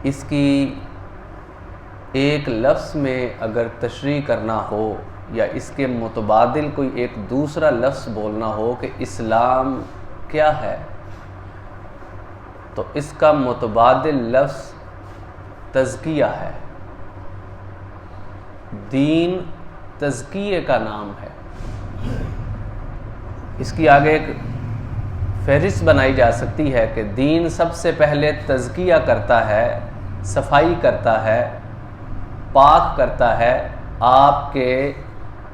اس کی ایک لفظ میں اگر تشریح کرنا ہو یا اس کے متبادل کوئی ایک دوسرا لفظ بولنا ہو کہ اسلام کیا ہے، تو اس کا متبادل لفظ تزکیہ ہے۔ دین تزکیے کا نام ہے۔ اس کی آگے ایک فہرست بنائی جا سکتی ہے کہ دین سب سے پہلے تزکیہ کرتا ہے، صفائی کرتا ہے، پاک کرتا ہے آپ کے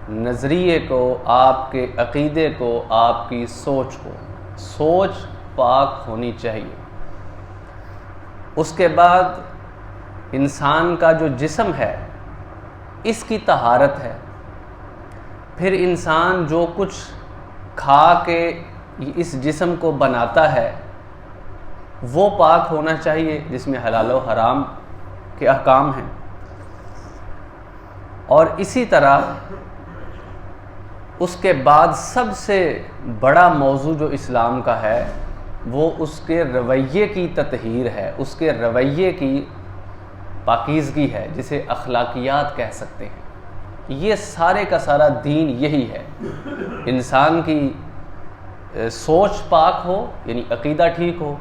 نظریے کو، آپ کے عقیدے کو، آپ کی سوچ کو۔ سوچ پاک ہونی چاہیے۔ اس کے بعد انسان کا جو جسم ہے اس کی طہارت ہے۔ پھر انسان جو کچھ کھا کے اس جسم کو بناتا ہے وہ پاک ہونا چاہیے، جس میں حلال و حرام کے احکام ہیں۔ اور اسی طرح اس کے بعد سب سے بڑا موضوع جو اسلام کا ہے وہ اس کے رویے کی تطہیر ہے، اس کے رویے کی پاکیزگی ہے، جسے اخلاقیات کہہ سکتے ہیں۔ یہ سارے کا سارا دین یہی ہے۔ انسان کی سوچ پاک ہو یعنی عقیدہ ٹھیک ہو،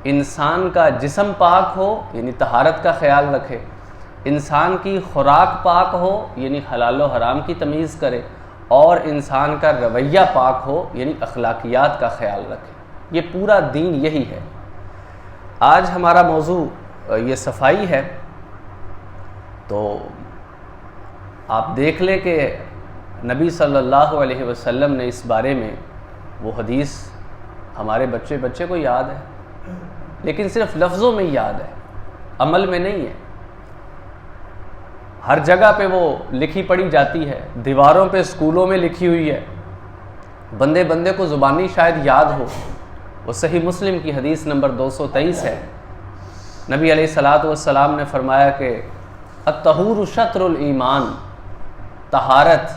انسان کا جسم پاک ہو یعنی طہارت کا خیال رکھے، انسان کی خوراک پاک ہو یعنی حلال و حرام کی تمیز کرے، اور انسان کا رویہ پاک ہو یعنی اخلاقیات کا خیال رکھے۔ یہ پورا دین یہی ہے۔ آج ہمارا موضوع یہ صفائی ہے، تو آپ دیکھ لیں کہ نبی صلی اللہ علیہ وسلم نے اس بارے میں وہ حدیث ہمارے بچے کو یاد ہے، لیکن صرف لفظوں میں یاد ہے، عمل میں نہیں ہے۔ ہر جگہ پہ وہ لکھی پڑھی جاتی ہے، دیواروں پہ اسکولوں میں لکھی ہوئی ہے، بندے کو زبانی شاید یاد ہو۔ وہ صحیح مسلم کی حدیث نمبر 223 ہے۔ نبی علیہ الصلاۃ والسلام نے فرمایا کہ الطہور شطر الایمان، طہارت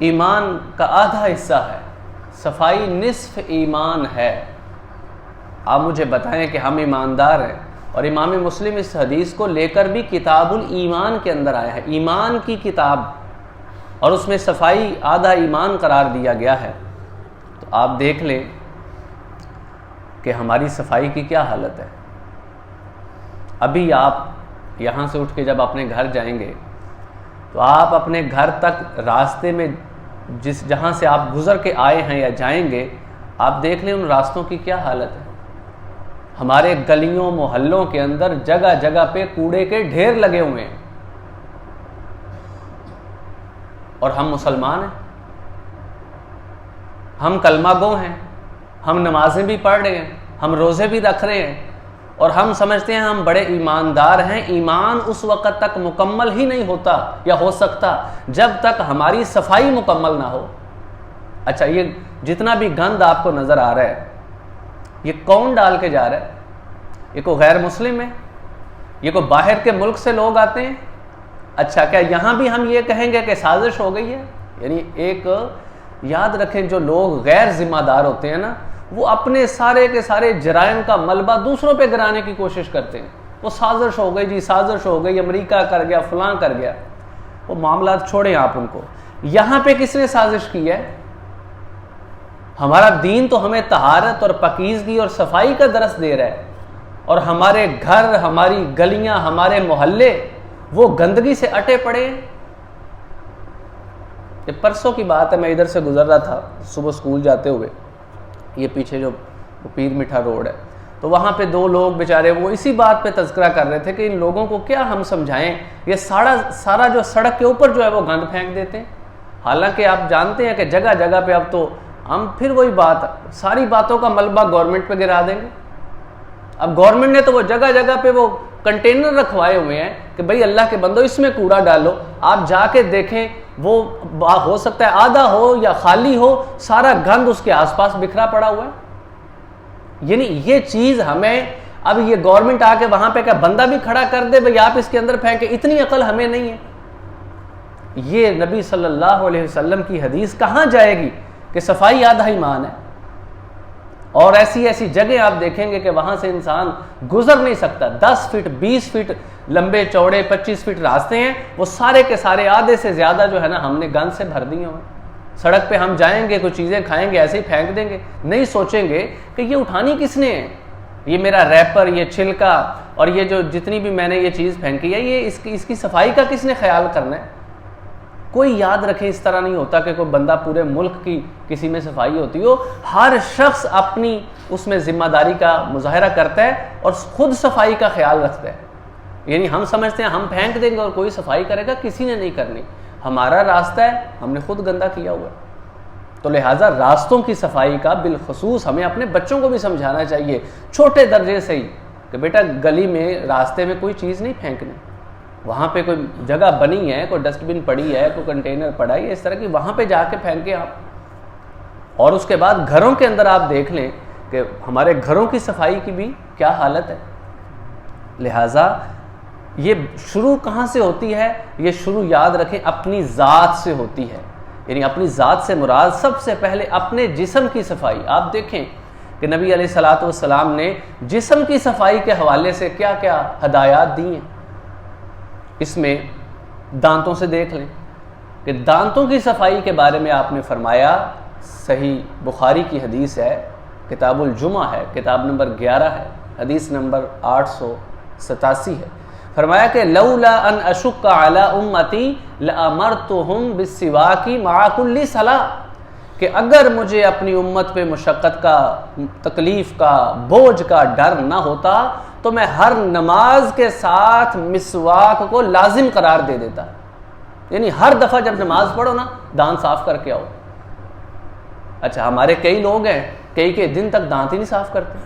ایمان کا آدھا حصہ ہے، صفائی نصف ایمان ہے۔ آپ مجھے بتائیں کہ ہم ایماندار ہیں، اور امام مسلم اس حدیث کو لے کر بھی کتاب الایمان کے اندر آیا ہے، ایمان کی کتاب، اور اس میں صفائی آدھا ایمان قرار دیا گیا ہے۔ تو آپ دیکھ لیں کہ ہماری صفائی کی کیا حالت ہے۔ ابھی آپ یہاں سے اٹھ کے جب اپنے گھر جائیں گے تو آپ اپنے گھر تک راستے میں جہاں سے آپ گزر کے آئے ہیں یا جائیں گے، آپ دیکھ لیں ان راستوں کی کیا حالت ہے۔ ہمارے گلیوں محلوں کے اندر جگہ جگہ پہ کوڑے کے ڈھیر لگے ہوئے ہیں، اور ہم مسلمان ہیں، ہم کلمہ گو ہیں، ہم نمازیں بھی پڑھ رہے ہیں، ہم روزے بھی رکھ رہے ہیں، اور ہم سمجھتے ہیں ہم بڑے ایماندار ہیں۔ ایمان اس وقت تک مکمل ہی نہیں ہوتا یا ہو سکتا جب تک ہماری صفائی مکمل نہ ہو۔ اچھا، یہ جتنا بھی گند آپ کو نظر آ رہا ہے یہ کون ڈال کے جا رہا ہے؟ یہ کوئی غیر مسلم ہے؟ یہ کوئی باہر کے ملک سے لوگ آتے ہیں؟ اچھا، کیا یہاں بھی ہم یہ کہیں گے کہ سازش ہو گئی ہے؟ یعنی ایک یاد رکھیں، جو لوگ غیر ذمہ دار ہوتے ہیں نا، وہ اپنے سارے کے سارے جرائم کا ملبہ دوسروں پہ گرانے کی کوشش کرتے ہیں۔ وہ سازش ہو گئی جی، سازش ہو گئی، امریکہ کر گیا، فلاں کر گیا۔ وہ معاملات چھوڑیں آپ ان کو۔ یہاں پہ کس نے سازش کی ہے؟ ہمارا دین تو ہمیں طہارت اور پاکیزگی اور صفائی کا درس دے رہا ہے، اور ہمارے گھر، ہماری گلیاں، ہمارے محلے وہ گندگی سے اٹے پڑے ہیں۔ یہ پرسوں کی بات ہے، میں ادھر سے گزر رہا تھا صبح اسکول جاتے ہوئے، یہ پیچھے جو پیر میٹھا روڈ ہے، تو وہاں پہ دو لوگ بیچارے وہ اسی بات پہ تذکرہ کر رہے تھے کہ ان لوگوں کو کیا ہم سمجھائیں، یہ سارا جو سڑک کے اوپر جو ہے وہ گند پھینک دیتے ہیں۔ حالانکہ آپ جانتے ہیں کہ جگہ جگہ پہ اب تو ہم پھر وہی بات، ساری باتوں کا ملبہ گورنمنٹ پہ گرا دیں گے۔ اب گورنمنٹ نے تو وہ جگہ جگہ پہ وہ کنٹینر رکھوائے ہوئے ہیں کہ بھئی اللہ کے بندو اس میں کوڑا ڈالو۔ آپ جا کے دیکھیں، وہ ہو سکتا ہے آدھا ہو یا خالی ہو، سارا گند اس کے آس پاس بکھرا پڑا ہوا ہے۔ یعنی یہ چیز ہمیں، اب یہ گورنمنٹ آ کے وہاں پہ کیا بندہ بھی کھڑا کر دے بھئی آپ اس کے اندر پھینکے، اتنی عقل ہمیں نہیں ہے۔ یہ نبی صلی اللہ علیہ وسلم کی حدیث کہاں جائے گی کہ صفائی آدھا ایمان ہے؟ اور ایسی ایسی جگہ آپ دیکھیں گے کہ وہاں سے انسان گزر نہیں سکتا. 10 فٹ 20 فٹ لمبے چوڑے 25 فٹ راستے ہیں, وہ سارے کے سارے آدھے سے زیادہ جو ہے نا ہم نے گند سے بھر دیے ہوئے. سڑک پہ ہم جائیں گے, کچھ چیزیں کھائیں گے, ایسے ہی پھینک دیں گے, نہیں سوچیں گے کہ یہ اٹھانی کس نے ہے, یہ میرا ریپر, یہ چھلکا اور یہ جو جتنی بھی میں نے یہ چیز پھینکی ہے, یہ اس کی صفائی کا کس نے خیال کرنا ہے. کوئی یاد رکھے اس طرح نہیں ہوتا کہ کوئی بندہ پورے ملک کی کسی میں صفائی ہوتی ہو. ہر شخص اپنی اس میں ذمہ داری کا مظاہرہ کرتا ہے اور خود صفائی کا خیال رکھتا ہے. یعنی ہم سمجھتے ہیں ہم پھینک دیں گے اور کوئی صفائی کرے گا, کسی نے نہیں کرنی. ہمارا راستہ ہے, ہم نے خود گندا کیا ہوا. تو لہٰذا راستوں کی صفائی کا بالخصوص ہمیں اپنے بچوں کو بھی سمجھانا چاہیے چھوٹے درجے سے ہی کہ بیٹا گلی میں راستے میں کوئی چیز نہیں پھینکنی, وہاں پہ کوئی جگہ بنی ہے, کوئی ڈسٹ بن پڑی ہے, کوئی کنٹینر پڑا ہے, اس طرح کی وہاں پہ جا کے پھینکیں آپ. اور اس کے بعد گھروں کے اندر آپ دیکھ لیں کہ ہمارے گھروں کی صفائی کی بھی کیا حالت ہے. لہٰذا یہ شروع کہاں سے ہوتی ہے؟ یہ شروع یاد رکھیں اپنی ذات سے ہوتی ہے. یعنی اپنی ذات سے مراد سب سے پہلے اپنے جسم کی صفائی. آپ دیکھیں کہ نبی علیہ الصلوۃ والسلام نے جسم کی صفائی کے حوالے سے کیا کیا ہدایات دی ہیں. اس میں دانتوں سے دیکھ لیں کہ دانتوں کی صفائی کے بارے میں آپ نے فرمایا, صحیح بخاری کی حدیث ہے, کتاب الجمعہ ہے, کتاب نمبر 11 ہے, حدیث نمبر 887 ہے. فرمایا کہ لولا ان اشق علی امتی لامرتهم بالسواک مع کل صلاۃ, کہ اگر مجھے اپنی امت پہ مشقت کا, تکلیف کا, بوجھ کا ڈر نہ ہوتا تو میں ہر نماز کے ساتھ مسواک کو لازم قرار دے دیتا. یعنی ہر دفعہ جب نماز پڑھو نا دانت صاف کر کے آؤ. اچھا ہمارے کئی لوگ ہیں کئی کے دن تک دانت ہی نہیں صاف کرتے.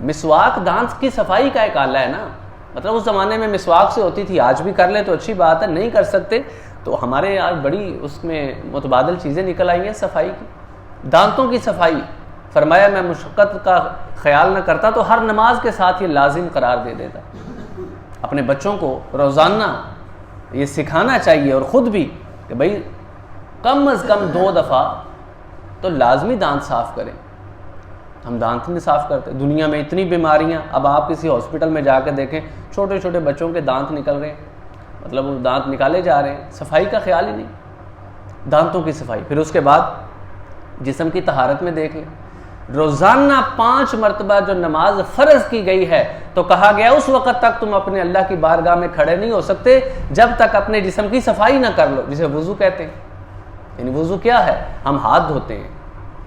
مسواک دانت کی صفائی کا ایک آلہ ہے نا, مطلب اس زمانے میں مسواک سے ہوتی تھی, آج بھی کر لیں تو اچھی بات ہے, نہیں کر سکتے تو ہمارے یہاں بڑی اس میں متبادل چیزیں نکل آئی ہیں صفائی کی. دانتوں کی صفائی فرمایا میں مشقت کا خیال نہ کرتا تو ہر نماز کے ساتھ یہ لازم قرار دے دیتا. اپنے بچوں کو روزانہ یہ سکھانا چاہیے اور خود بھی کہ بھئی کم از کم 2 دفعہ تو لازمی دانت صاف کریں. ہم دانت نہیں صاف کرتے. دنیا میں اتنی بیماریاں, اب آپ کسی ہاسپٹل میں جا کے دیکھیں چھوٹے چھوٹے بچوں کے دانت نکل رہے ہیں, مطلب وہ دانت نکالے جا رہے ہیں, صفائی کا خیال ہی نہیں. دانتوں کی صفائی. پھر اس کے بعد جسم کی طہارت میں دیکھ لیں, روزانہ 5 مرتبہ جو نماز فرض کی گئی ہے تو کہا گیا اس وقت تک تم اپنے اللہ کی بارگاہ میں کھڑے نہیں ہو سکتے جب تک اپنے جسم کی صفائی نہ کر لو, جسے وضو کہتے ہیں. یعنی وضو کیا ہے؟ ہم ہاتھ دھوتے ہیں.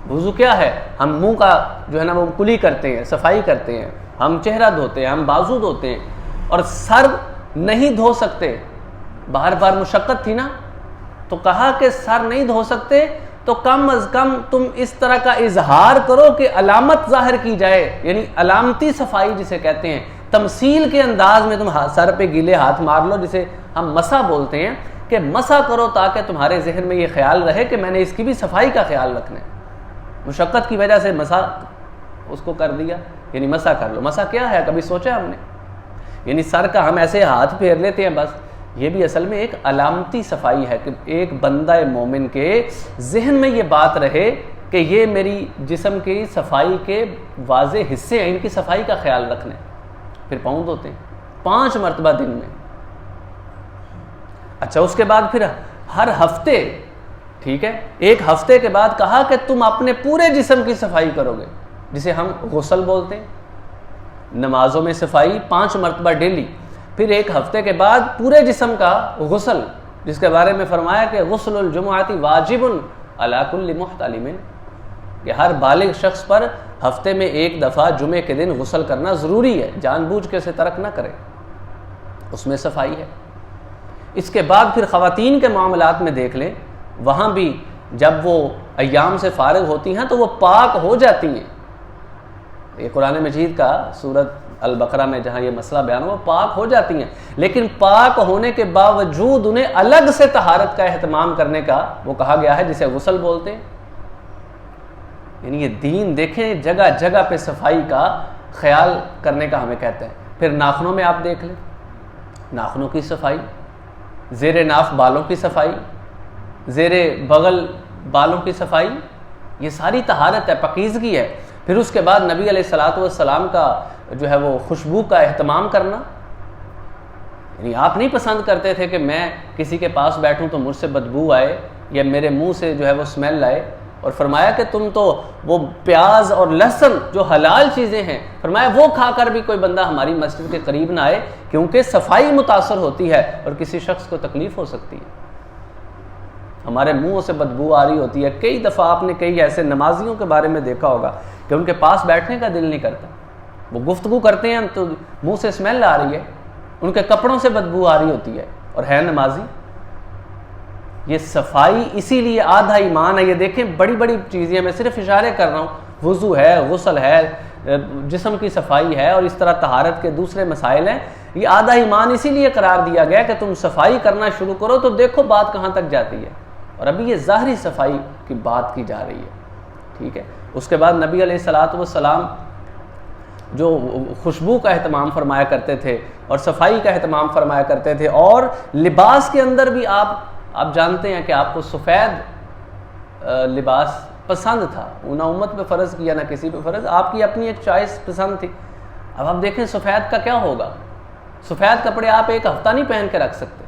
وضو کیا ہے؟ ہم منہ کا جو ہے نا وہ کلی کرتے ہیں, صفائی کرتے ہیں. ہم چہرہ دھوتے ہیں, ہم بازو دھوتے ہیں. اور سر نہیں دھو سکتے, بار بار مشقت تھی نا, تو کہا کہ سر نہیں دھو سکتے تو کم از کم تم اس طرح کا اظہار کرو کہ علامت ظاہر کی جائے. یعنی علامتی صفائی جسے کہتے ہیں, تمثیل کے انداز میں تم سر پہ گیلے ہاتھ مار لو, جسے ہم مسح بولتے ہیں, کہ مسح کرو تاکہ تمہارے ذہن میں یہ خیال رہے کہ میں نے اس کی بھی صفائی کا خیال رکھنا ہے. مشقت کی وجہ سے مسح اس کو کر دیا, یعنی مسح کر لو. مسح کیا ہے کبھی سوچا ہم نے؟ یعنی سر کا ہم ایسے ہاتھ پھیر لیتے ہیں بس, یہ بھی اصل میں ایک علامتی صفائی ہے کہ ایک بندہ مومن کے ذہن میں یہ بات رہے کہ یہ میری جسم کی صفائی کے واضح حصے ہیں, ان کی صفائی کا خیال رکھنا ہے. پھر پاؤں دھوتے ہیں 5 مرتبہ دن میں. اچھا اس کے بعد پھر ہر ہفتے, ٹھیک ہے, 1 ہفتے کے بعد کہا کہ تم اپنے پورے جسم کی صفائی کرو گے, جسے ہم غسل بولتے ہیں. نمازوں میں صفائی 5 مرتبہ ڈیلی. پھر 1 ہفتے کے بعد پورے جسم کا غسل, جس کے بارے میں فرمایا کہ غسل الجمعۃ واجب علی کل محتلم, کہ ہر بالغ شخص پر ہفتے میں 1 دفعہ جمعے کے دن غسل کرنا ضروری ہے, جان بوجھ کے اسے ترک نہ کرے. اس میں صفائی ہے. اس کے بعد پھر خواتین کے معاملات میں دیکھ لیں, وہاں بھی جب وہ ایام سے فارغ ہوتی ہیں تو وہ پاک ہو جاتی ہیں. یہ قرآن مجید کا سورۃ البقرہ میں جہاں یہ مسئلہ بیان ہوا, پاک ہو جاتی ہیں, لیکن پاک ہونے کے باوجود انہیں الگ سے طہارت کا اہتمام کرنے کا وہ کہا گیا ہے, جسے غسل بولتے ہیں. یعنی یہ دین دیکھیں جگہ جگہ پہ صفائی کا خیال کرنے کا ہمیں کہتے ہیں. پھر ناخنوں میں آپ دیکھ لیں, ناخنوں کی صفائی, زیر ناف بالوں کی صفائی, زیر بغل بالوں کی صفائی, یہ ساری طہارت ہے, پاکیزگی ہے. پھر اس کے بعد نبی علیہ الصلوۃ والسلام کا جو ہے وہ خوشبو کا اہتمام کرنا، یعنی آپ نہیں پسند کرتے تھے کہ میں کسی کے پاس بیٹھوں تو مجھ سے بدبو آئے یا میرے منہ سے جو ہے وہ اسمیل آئے، اور فرمایا کہ تم تو وہ پیاز اور لہسن جو حلال چیزیں ہیں، فرمایا وہ کھا کر بھی کوئی بندہ ہماری مسجد کے قریب نہ آئے، کیونکہ صفائی متاثر ہوتی ہے اور کسی شخص کو تکلیف ہو سکتی ہے، ہمارے منہ سے بدبو آ رہی ہوتی ہے۔ کئی دفعہ آپ نے کئی ایسے نمازیوں کے بارے میں دیکھا ہوگا کہ ان کے پاس بیٹھنے کا دل نہیں کرتا، وہ گفتگو کرتے ہیں تو منہ سے اسمیل آ رہی ہے، ان کے کپڑوں سے بدبو آ رہی ہوتی ہے، اور ہے نمازی۔ یہ صفائی اسی لیے آدھا ایمان ہے۔ یہ دیکھیں بڑی بڑی چیزیں، میں صرف اشارے کر رہا ہوں، وضو ہے، غسل ہے، جسم کی صفائی ہے، اور اس طرح طہارت کے دوسرے مسائل ہیں۔ یہ آدھا ایمان اسی لیے قرار دیا گیا کہ تم صفائی کرنا شروع کرو تو دیکھو بات کہاں تک جاتی ہے، اور ابھی یہ ظاہری صفائی کی بات کی جا رہی ہے، ٹھیک ہے۔ اس کے بعد نبی علیہ الصلوۃ والسلام جو خوشبو کا اہتمام فرمایا کرتے تھے اور صفائی کا اہتمام فرمایا کرتے تھے، اور لباس کے اندر بھی آپ جانتے ہیں کہ آپ کو سفید لباس پسند تھا، نہ امت پہ فرض کیا نہ کسی پہ فرض، آپ کی اپنی ایک چوائس پسند تھی۔ اب آپ دیکھیں سفید کا کیا ہوگا، سفید کپڑے آپ ایک ہفتہ نہیں پہن کے رکھ سکتے،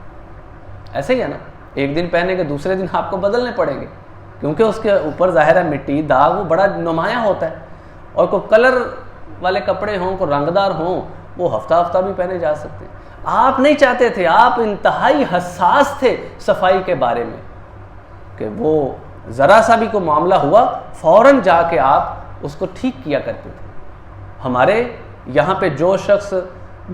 ایسے ہی ہے نا، ایک دن پہنے کے دوسرے دن آپ کو بدلنے پڑیں گے، کیونکہ اس کے اوپر ظاہر ہے مٹی داغ وہ بڑا نمایاں ہوتا ہے، اور کوئی کلر والے کپڑے ہوں، کوئی رنگدار ہوں، وہ ہفتہ ہفتہ بھی پہنے جا سکتے ہیں۔ آپ نہیں چاہتے تھے، آپ انتہائی حساس تھے صفائی کے بارے میں، کہ وہ ذرا سا بھی کوئی معاملہ ہوا فوراً جا کے آپ اس کو ٹھیک کیا کرتے تھے۔ ہمارے یہاں پہ جو شخص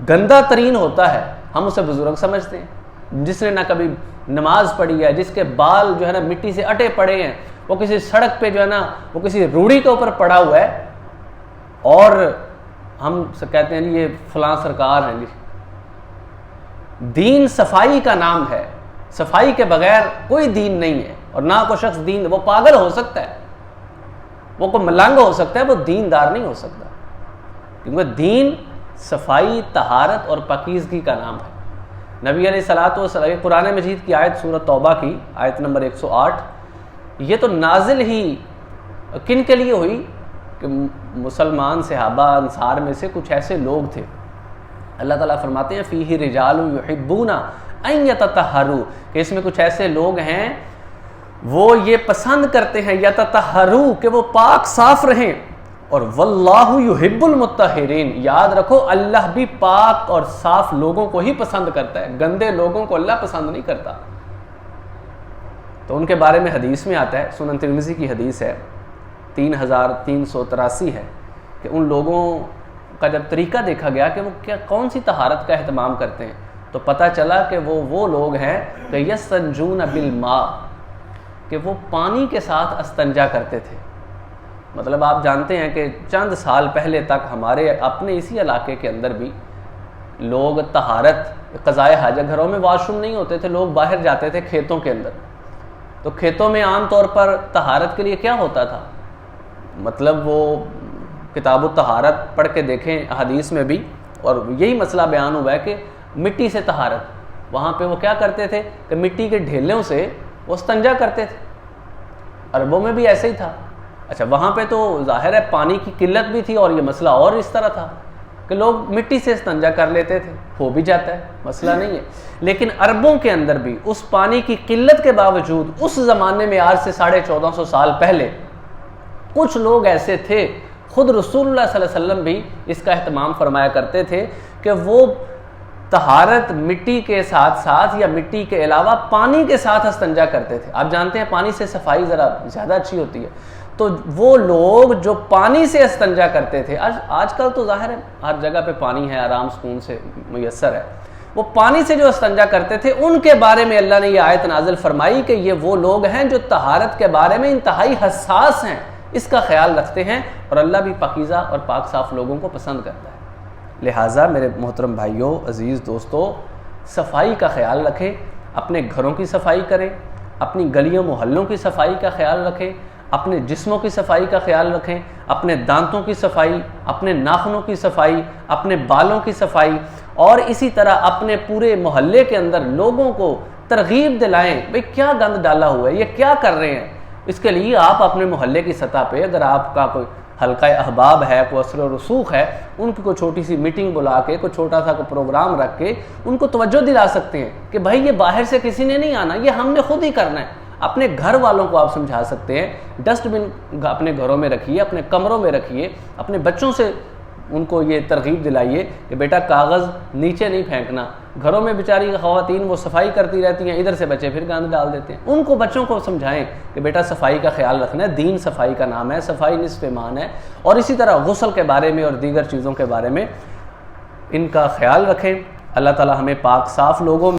گندہ ترین ہوتا ہے ہم اسے بزرگ سمجھتے ہیں، جس نے نہ کبھی نماز پڑھی ہے، جس کے بال جو ہے نا مٹی سے اٹے پڑے ہیں، وہ کسی سڑک پہ جو ہے نا وہ کسی روڑی کے اوپر پڑا ہوا ہے، اور ہم کہتے ہیں یہ فلاں سرکار ہیں۔ دین صفائی کا نام ہے، صفائی کے بغیر کوئی دین نہیں ہے، اور نہ کوئی شخص دین، وہ پاگل ہو سکتا ہے، وہ کوئی ملنگ ہو سکتا ہے، وہ دیندار نہیں ہو سکتا، کیونکہ دین صفائی، طہارت اور پاکیزگی کا نام ہے۔ نبی علیہ الصلوۃ والسلام، قرآن مجید کی آیت سورۃ توبہ کی آیت نمبر 108، یہ تو نازل ہی کن کے لیے ہوئی کہ مسلمان صحابہ انصار میں سے کچھ ایسے لوگ تھے، اللہ تعالیٰ فرماتے ہیں فیہ رجال یحبون ان یتطہروا، کہ اس میں کچھ ایسے لوگ ہیں وہ یہ پسند کرتے ہیں یتطہروا، کہ وہ پاک صاف رہیں، اور واللہ یحب المطہرین، یاد رکھو اللہ بھی پاک اور صاف لوگوں کو ہی پسند کرتا ہے، گندے لوگوں کو اللہ پسند نہیں کرتا۔ تو ان کے بارے میں حدیث میں آتا ہے، سنن ترمذی کی حدیث ہے 3383 ہے، کہ ان لوگوں کا جب طریقہ دیکھا گیا کہ وہ کون سی طہارت کا اہتمام کرتے ہیں، تو پتہ چلا کہ وہ لوگ ہیں کہ یستنجون بالماء، کہ وہ پانی کے ساتھ استنجا کرتے تھے۔ مطلب آپ جانتے ہیں کہ چند سال پہلے تک ہمارے اپنے اسی علاقے کے اندر بھی لوگ طہارت قضائے حاجت، گھروں میں واش روم نہیں ہوتے تھے، لوگ باہر جاتے تھے کھیتوں کے اندر، تو کھیتوں میں عام طور پر طہارت کے لیے کیا ہوتا تھا، مطلب وہ کتاب الطہارت پڑھ کے دیکھیں حدیث میں بھی، اور یہی مسئلہ بیان ہوا ہے کہ مٹی سے طہارت، وہاں پہ وہ کیا کرتے تھے کہ مٹی کے ڈھیلوں سے وہ استنجا کرتے تھے، عربوں میں بھی ایسے ہی تھا۔ اچھا وہاں پہ تو ظاہر ہے پانی کی قلت بھی تھی، اور یہ مسئلہ اور اس طرح تھا کہ لوگ مٹی سے استنجا کر لیتے تھے، ہو بھی جاتا ہے، مسئلہ نہیں ہے، لیکن عربوں کے اندر بھی اس پانی کی قلت کے باوجود اس زمانے میں آج سے 1450 سال پہلے کچھ لوگ ایسے تھے، خود رسول اللہ صلی اللہ علیہ وسلم بھی اس کا اہتمام فرمایا کرتے تھے کہ وہ طہارت مٹی کے ساتھ ساتھ یا مٹی کے علاوہ پانی کے ساتھ استنجا کرتے تھے۔ آپ جانتے ہیں پانی سے صفائی ذرا زیادہ اچھی ہوتی ہے، تو وہ لوگ جو پانی سے استنجا کرتے تھے، آج کل تو ظاہر ہے ہر جگہ پہ پانی ہے، آرام سکون سے میسر ہے، وہ پانی سے جو استنجا کرتے تھے ان کے بارے میں اللہ نے یہ آیت نازل فرمائی کہ یہ وہ لوگ ہیں جو طہارت کے بارے میں انتہائی حساس ہیں، اس کا خیال رکھتے ہیں، اور اللہ بھی پاکیزہ اور پاک صاف لوگوں کو پسند کرتا ہے۔ لہٰذا میرے محترم بھائیوں، عزیز دوستو، صفائی کا خیال رکھیں، اپنے گھروں کی صفائی کریں، اپنی گلیوں محلوں کی صفائی کا خیال رکھیں، اپنے جسموں کی صفائی کا خیال رکھیں، اپنے دانتوں کی صفائی، اپنے ناخنوں کی صفائی، اپنے بالوں کی صفائی، اور اسی طرح اپنے پورے محلے کے اندر لوگوں کو ترغیب دلائیں، بھئی کیا گند ڈالا ہوا ہے، یہ کیا کر رہے ہیں۔ اس کے لیے آپ اپنے محلے کی سطح پہ اگر آپ کا کوئی حلقہ احباب ہے، کوئی اثر و رسوخ ہے، ان کی کوئی چھوٹی سی میٹنگ بلا کے، کوئی چھوٹا سا کوئی پروگرام رکھ کے ان کو توجہ دلا سکتے ہیں کہ بھائی یہ باہر سے کسی نے نہیں آنا، یہ ہم نے خود ہی کرنا ہے۔ اپنے گھر والوں کو آپ سمجھا سکتے ہیں، ڈسٹ بن اپنے گھروں میں رکھیے، اپنے کمروں میں رکھیے، اپنے بچوں سے ان کو یہ ترغیب دلائیے کہ بیٹا کاغذ نیچے نہیں پھینکنا۔ گھروں میں بیچاری خواتین وہ صفائی کرتی رہتی ہیں، ادھر سے بچے پھر گند ڈال دیتے ہیں۔ ان کو بچوں کو سمجھائیں کہ بیٹا صفائی کا خیال رکھنا ہے، دین صفائی کا نام ہے، صفائی نصف ایمان ہے۔ اور اسی طرح غسل کے بارے میں اور دیگر چیزوں کے بارے میں ان کا خیال رکھیں۔ اللہ تعالی ہمیں پاک صاف لوگوں